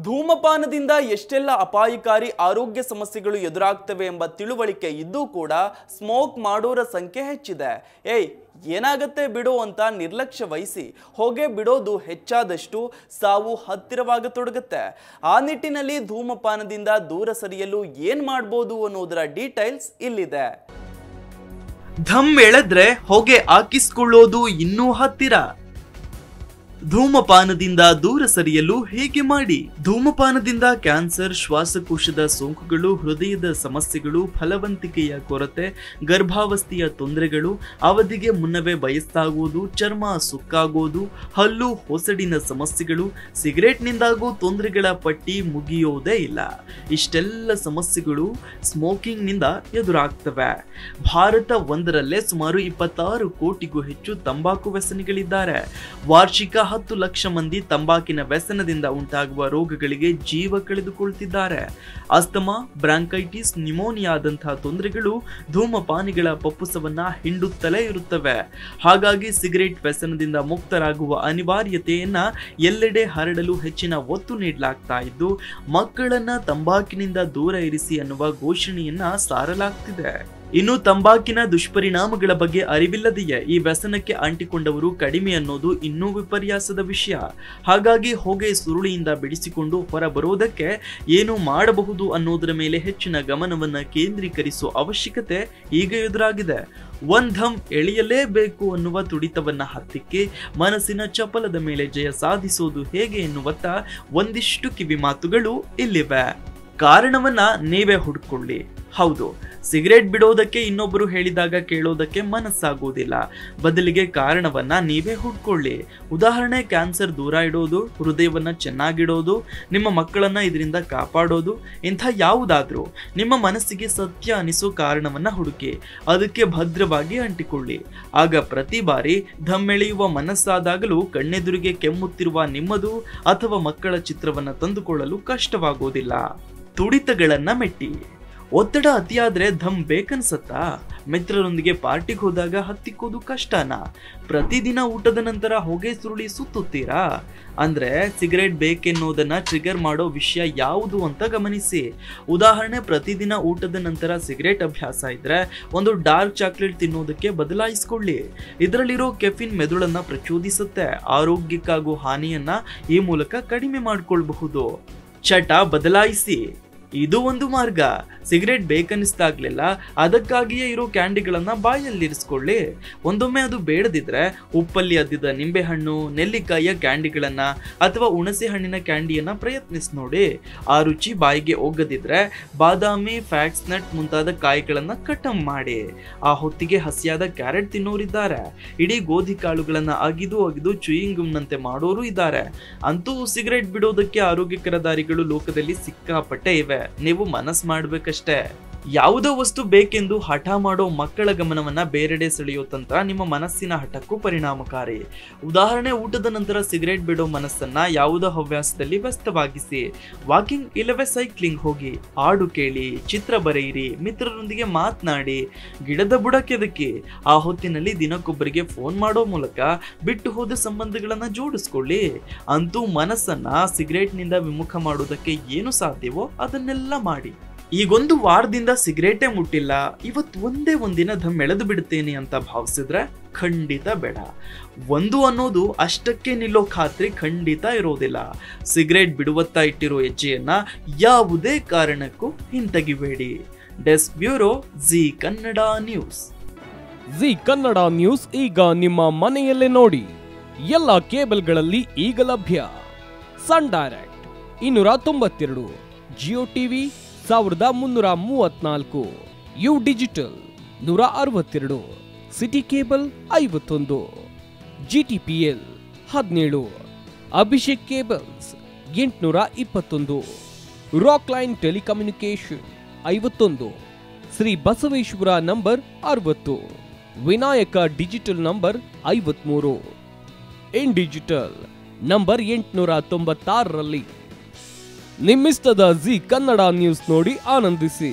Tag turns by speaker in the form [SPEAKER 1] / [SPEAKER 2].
[SPEAKER 1] ಧೂಮಪಾನದಿಂದ ಎಷ್ಟೆಲ್ಲ ಅಪಾಯಕಾರಿ ಆರೋಗ್ಯ ಸಮಸ್ಯೆಗಳು ಎದುರಾಗ್ತವೆ ಎಂಬ ತಿಳುವಳಿಕೆ ಇದ್ದೂ ಕೂಡ ಸ್ಮೋಕ್ ಮಾಡೋರ ಸಂಖ್ಯೆ ಹೆಚ್ಚಿದೆ. ಏನಾಗತ್ತೆ ಬಿಡೋ ಅಂತ ನಿರ್ಲಕ್ಷ್ಯ ವಹಿಸಿ ಹೊಗೆ ಬಿಡೋದು ಹೆಚ್ಚಾದಷ್ಟು ಸಾವು ಹತ್ತಿರವಾಗತೊಡಗುತ್ತೆ. ಆ ನಿಟ್ಟಿನಲ್ಲಿ ಧೂಮಪಾನದಿಂದ ದೂರ ಸರಿಯಲು ಏನ್ ಮಾಡಬಹುದು ಅನ್ನೋದರ ಡೀಟೇಲ್ಸ್ ಇಲ್ಲಿದೆ. ಧಮ್ ಎಳೆದ್ರೆ ಹೊಗೆ ಹಾಕಿಸಿಕೊಳ್ಳೋದು ಇನ್ನೂ ಹತ್ತಿರ. ಧೂಮಪಾನದಿಂದ ದೂರ ಸರಿಯಲು ಹೇಗೆ ಮಾಡಿ? ಧೂಮಪಾನದಿಂದ ಕ್ಯಾನ್ಸರ್, ಶ್ವಾಸಕೋಶದ ಸೋಂಕುಗಳು, ಹೃದಯದ ಸಮಸ್ಯೆಗಳು, ಫಲವಂತಿಕೆಯ ಕೊರತೆ, ಗರ್ಭಾವಸ್ಥೆಯ ತೊಂದರೆಗಳು, ಅವಧಿಗೆ ಮುನ್ನವೇ ವಯಸ್ಸಾಗುವುದು, ಚರ್ಮ ಸುಕ್ಕಾಗೋದು, ಹಲ್ಲು ಹೊಸಡಿನ ಸಮಸ್ಯೆಗಳು, ಸಿಗರೇಟ್ನಿಂದಾಗೋ ತೊಂದರೆಗಳ ಪಟ್ಟಿ ಮುಗಿಯೋದೇ ಇಲ್ಲ. ಇಷ್ಟೆಲ್ಲ ಸಮಸ್ಯೆಗಳು ಸ್ಮೋಕಿಂಗ್ನಿಂದ ಎದುರಾಗ್ತವೆ. ಭಾರತ ಒಂದರಲ್ಲೇ ಸುಮಾರು 26 ಕೋಟಿಗೂ ಹೆಚ್ಚು ತಂಬಾಕು ವ್ಯಸನಿಗಳಿದ್ದಾರೆ. ವಾರ್ಷಿಕ 10 ಲಕ್ಷ ಮಂದಿ ತಂಬಾಕಿನ ವ್ಯಸನದಿಂದ ಉಂಟಾಗುವ ರೋಗಗಳಿಗೆ ಜೀವ ಕಳೆದುಕೊಳ್ತಿದ್ದಾರೆ. ಅಸ್ತಮಾ, ಬ್ರಾಂಕೈಟಿಸ್, ನ್ಯೂಮೋನಿಯಾದಂತಹ ತೊಂದರೆಗಳು ಧೂಮಪಾನಿಗಳ ಪಪ್ಪುಸವನ್ನ ಹಿಂಡುತ್ತಲೇ ಇರುತ್ತವೆ. ಹಾಗಾಗಿ ಸಿಗರೇಟ್ ವ್ಯಸನದಿಂದ ಮುಕ್ತರಾಗುವ ಅನಿವಾರ್ಯತೆಯನ್ನ ಎಲ್ಲೆಡೆ ಹರಡಲು ಹೆಚ್ಚಿನ ಒತ್ತು ನೀಡಲಾಗ್ತಾ ಇದ್ದು, ಮಕ್ಕಳನ್ನ ತಂಬಾಕಿನಿಂದ ದೂರ ಇರಿಸಿ ಅನ್ನುವ ಘೋಷಣೆಯನ್ನ ಸಾರಲಾಗ್ತಿದೆ. ಇನ್ನು ತಂಬಾಕಿನ ದುಷ್ಪರಿಣಾಮಗಳ ಬಗ್ಗೆ ಅರಿವಿಲ್ಲದೆಯೇ ಈ ವ್ಯಸನಕ್ಕೆ ಅಂಟಿಕೊಂಡವರು ಕಡಿಮೆ ಅನ್ನೋದು ಇನ್ನೂ ವಿಪರ್ಯಾಸದ ವಿಷಯ. ಹಾಗಾಗಿ ಹೊಗೆ ಸುರುಳಿಯಿಂದ ಬಿಡಿಸಿಕೊಂಡು ಹೊರ ಬರೋದಕ್ಕೆ ಏನು ಮಾಡಬಹುದು ಅನ್ನೋದರ ಮೇಲೆ ಹೆಚ್ಚಿನ ಗಮನವನ್ನ ಕೇಂದ್ರೀಕರಿಸುವ ಅವಶ್ಯಕತೆ ಈಗ ಎದುರಾಗಿದೆ. ಧಮ್ ಎಳೆಯಲೇಬೇಕು ಅನ್ನುವ ತುಡಿತವನ್ನ ಹತ್ತಿಕ್ಕೆ ಮನಸ್ಸಿನ ಚಪಲದ ಮೇಲೆ ಜಯ ಸಾಧಿಸೋದು ಹೇಗೆ ಎನ್ನುವತ್ತ ಒಂದಿಷ್ಟು ಕಿವಿ ಮಾತುಗಳು ಇಲ್ಲಿವೆ. ಕಾರಣವನ್ನ ನೀವೇ ಹುಡ್ಕೊಳ್ಳಿ. ಹೌದು, ಸಿಗರೇಟ್ ಬಿಡೋದಕ್ಕೆ ಇನ್ನೊಬ್ಬರು ಹೇಳಿದಾಗ ಕೇಳೋದಕ್ಕೆ ಮನಸ್ಸಾಗೋದಿಲ್ಲ. ಬದಲಿಗೆ ಕಾರಣವನ್ನ ನೀವೇ ಹುಡ್ಕೊಳ್ಳಿ. ಉದಾಹರಣೆ, ಕ್ಯಾನ್ಸರ್ ದೂರ ಇಡೋದು, ಹೃದಯವನ್ನ ಚೆನ್ನಾಗಿಡೋದು, ನಿಮ್ಮ ಮಕ್ಕಳನ್ನ ಇದರಿಂದ ಕಾಪಾಡೋದು, ಇಂಥ ಯಾವುದಾದ್ರೂ ನಿಮ್ಮ ಮನಸ್ಸಿಗೆ ಸತ್ಯ ಅನಿಸೋ ಕಾರಣವನ್ನ ಹುಡುಕಿ ಅದಕ್ಕೆ ಭದ್ರವಾಗಿ ಅಂಟಿಕೊಳ್ಳಿ. ಆಗ ಪ್ರತಿ ಬಾರಿ ಧಮ್ಮೆಳೆಯುವ ಮನಸ್ಸಾದಾಗಲೂ ಕಣ್ಣೆದುರಿಗೆ ಕೆಮ್ಮುತ್ತಿರುವ ನಿಮ್ಮದು ಅಥವಾ ಮಕ್ಕಳ ಚಿತ್ರವನ್ನ ತಂದುಕೊಳ್ಳಲು ಕಷ್ಟವಾಗೋದಿಲ್ಲ. ತುಡಿತಗಳನ್ನ ಮೆಟ್ಟಿ. ಒತ್ತಡ ಅತಿಯಾದ್ರೆ ಧಮ್ ಬೇಕನ್ಸತ್ತಾ? ಮಿತ್ರರೊಂದಿಗೆ ಪಾರ್ಟಿಗೆ ಹೋದಾಗ ಹತ್ತಿಕ್ಕೋದು ಕಷ್ಟನಾ? ಪ್ರತಿದಿನ ಊಟದ ನಂತರ ಹೊಗೆ ಸುರುಳಿ ಸುತ್ತುತ್ತೀರಾ? ಅಂದ್ರೆ ಸಿಗರೇಟ್ ಬೇಕೆನ್ನೋದನ್ನ ಟ್ರಿಗರ್ ಮಾಡೋ ವಿಷಯ ಯಾವುದು ಅಂತ ಗಮನಿಸಿ. ಉದಾಹರಣೆ, ಪ್ರತಿದಿನ ಊಟದ ನಂತರ ಸಿಗರೇಟ್ ಅಭ್ಯಾಸ ಇದ್ರೆ ಒಂದು ಡಾರ್ಕ್ ಚಾಕ್ಲೇಟ್ ತಿನ್ನೋದಕ್ಕೆ ಬದಲಾಯಿಸ್ಕೊಳ್ಳಿ. ಇದರಲ್ಲಿರೋ ಕೆಫಿನ್ ಮೆದುಳನ್ನ ಪ್ರಚೋದಿಸುತ್ತೆ. ಆರೋಗ್ಯಕ್ಕಾಗೋ ಹಾನಿಯನ್ನ ಈ ಮೂಲಕ ಕಡಿಮೆ ಮಾಡ್ಕೊಳ್ಬಹುದು. ಚಟ ಬದಲಾಯಿಸಿ. ಇದು ಒಂದು ಮಾರ್ಗ. ಸಿಗರೇಟ್ ಬೇಕನ್ನಿಸ್ದಾಗ್ಲೆಲ್ಲ ಅದಕ್ಕಾಗಿಯೇ ಇರೋ ಕ್ಯಾಂಡಿಗಳನ್ನ ಬಾಯಲ್ಲಿರಿಸ್ಕೊಳ್ಳಿ. ಒಂದೊಮ್ಮೆ ಅದು ಬೇಡದಿದ್ರೆ ಉಪ್ಪಲ್ಲಿ ಅದ್ದಿದ ನಿಂಬೆಹಣ್ಣು, ನೆಲ್ಲಿಕಾಯಿಯ ಕ್ಯಾಂಡಿಗಳನ್ನ ಅಥವಾ ಹುಣಸೆ ಹಣ್ಣಿನ ಕ್ಯಾಂಡಿಯನ್ನ ಪ್ರಯತ್ನಿಸಿ ನೋಡಿ. ಆ ರುಚಿ ಬಾಯಿಗೆ ಒಗ್ಗದಿದ್ರೆ ಬಾದಾಮಿ, ಫ್ಯಾಕ್ಸ್ ನಟ್ ಮುಂತಾದ ಕಾಯಿಗಳನ್ನ ಕಟ್ ಮಾಡಿ. ಆ ಹೊತ್ತಿಗೆ ಹಸಿಯಾದ ಕ್ಯಾರೆಟ್ ತಿನ್ನೋರಿದ್ದಾರೆ. ಇಡೀ ಗೋಧಿ ಕಾಳುಗಳನ್ನ ಅಗಿದು ಚೂಯಿಂಗಮ್ನಂತೆ ಮಾಡೋರು ಇದ್ದಾರೆ. ಅಂತೂ ಸಿಗರೇಟ್ ಬಿಡೋದಕ್ಕೆ ಆರೋಗ್ಯಕರ ದಾರಿಗಳು ಲೋಕದಲ್ಲಿ ಸಿಕ್ಕಾಪಟ್ಟೆ ಇವೆ. ನೀವು ಮನಸ್ಸು ಮಾಡ್ಬೇಕಷ್ಟೇ. ಯಾವುದೋ ವಸ್ತು ಬೇಕೆಂದು ಹಠ ಮಾಡೋ ಮಕ್ಕಳ ಗಮನವನ್ನ ಬೇರೆಡೆ ಸೆಳೆಯೋ ತಂತ್ರ ನಿಮ್ಮ ಮನಸ್ಸಿನ ಹಠಕ್ಕೂ ಪರಿಣಾಮಕಾರಿ. ಉದಾಹರಣೆ, ಊಟದ ನಂತರ ಸಿಗರೇಟ್ ಬಿಡೋ ಮನಸ್ಸನ್ನ ಯಾವುದೋ ಹವ್ಯಾಸದಲ್ಲಿ ವ್ಯಸ್ತವಾಗಿಸಿ. ವಾಕಿಂಗ್ ಇಲ್ಲವೇ ಸೈಕ್ಲಿಂಗ್ ಹೋಗಿ, ಹಾಡು ಕೇಳಿ, ಚಿತ್ರ ಬರೆಯಿರಿ, ಮಿತ್ರರೊಂದಿಗೆ ಮಾತನಾಡಿ, ಗಿಡದ ಬುಡಕ್ಕೆದಕಿ. ಆ ಹೊತ್ತಿನಲ್ಲಿ ದಿನಕ್ಕೊಬ್ಬರಿಗೆ ಫೋನ್ ಮಾಡೋ ಮೂಲಕ ಬಿಟ್ಟು ಹೋದ ಸಂಬಂಧಗಳನ್ನ ಜೋಡಿಸ್ಕೊಳ್ಳಿ. ಅಂತೂ ಮನಸ್ಸನ್ನ ಸಿಗರೇಟ್ನಿಂದ ವಿಮುಖ ಮಾಡೋದಕ್ಕೆ ಏನು ಸಾಧ್ಯವೋ ಅದನ್ನೆಲ್ಲ ಮಾಡಿ. ಈಗೊಂದು ವಾರದಿಂದ ಸಿಗರೇಟೇ ಮುಟ್ಟಿಲ್ಲ, ಇವತ್ತು ಒಂದೇ ಒಂದಿನ ಧಮ್ ಎಳೆದು ಬಿಡುತ್ತೇನೆ ಅಂತ ಭಾವಿಸಿದ್ರೆ ಖಂಡಿತ ಬೇಡ. ಒಂದು ಅನ್ನೋದು ಅಷ್ಟಕ್ಕೆ ನಿಲ್ಲೋ ಖಾತ್ರಿ ಖಂಡಿತ ಇರೋದಿಲ್ಲ. ಸಿಗರೇಟ್ ಬಿಡುವತ್ತ ಇಟ್ಟಿರೋ ಹೆಜ್ಜೆಯನ್ನ ಯಾವುದೇ ಕಾರಣಕ್ಕೂ ಹಿಂತೆಗಿಬೇಡಿ. Desk bureau, Zee Kannada news.
[SPEAKER 2] Zee Kannada news ಈಗ ನಿಮ್ಮ ಮನೆಯಲ್ಲೇ ನೋಡಿ. ಎಲ್ಲ ಕೇಬಲ್ಗಳಲ್ಲಿ ಈಗ ಲಭ್ಯ. Sun Direct 292, Jio TV 1334, U digital 162, City cable 51, GTPL 17, Abhishek cables 821, Rock line telecommunication 51, Shri Basaveshwara number 60, Vinayaka digital number 53, In digital number 896ರಲ್ಲಿ. ನಿಮ್ಮಿಸ್ತದ ಜಿ ಕನ್ನಡ ನ್ಯೂಸ್ ನೋಡಿ ಆನಂದಿಸಿ.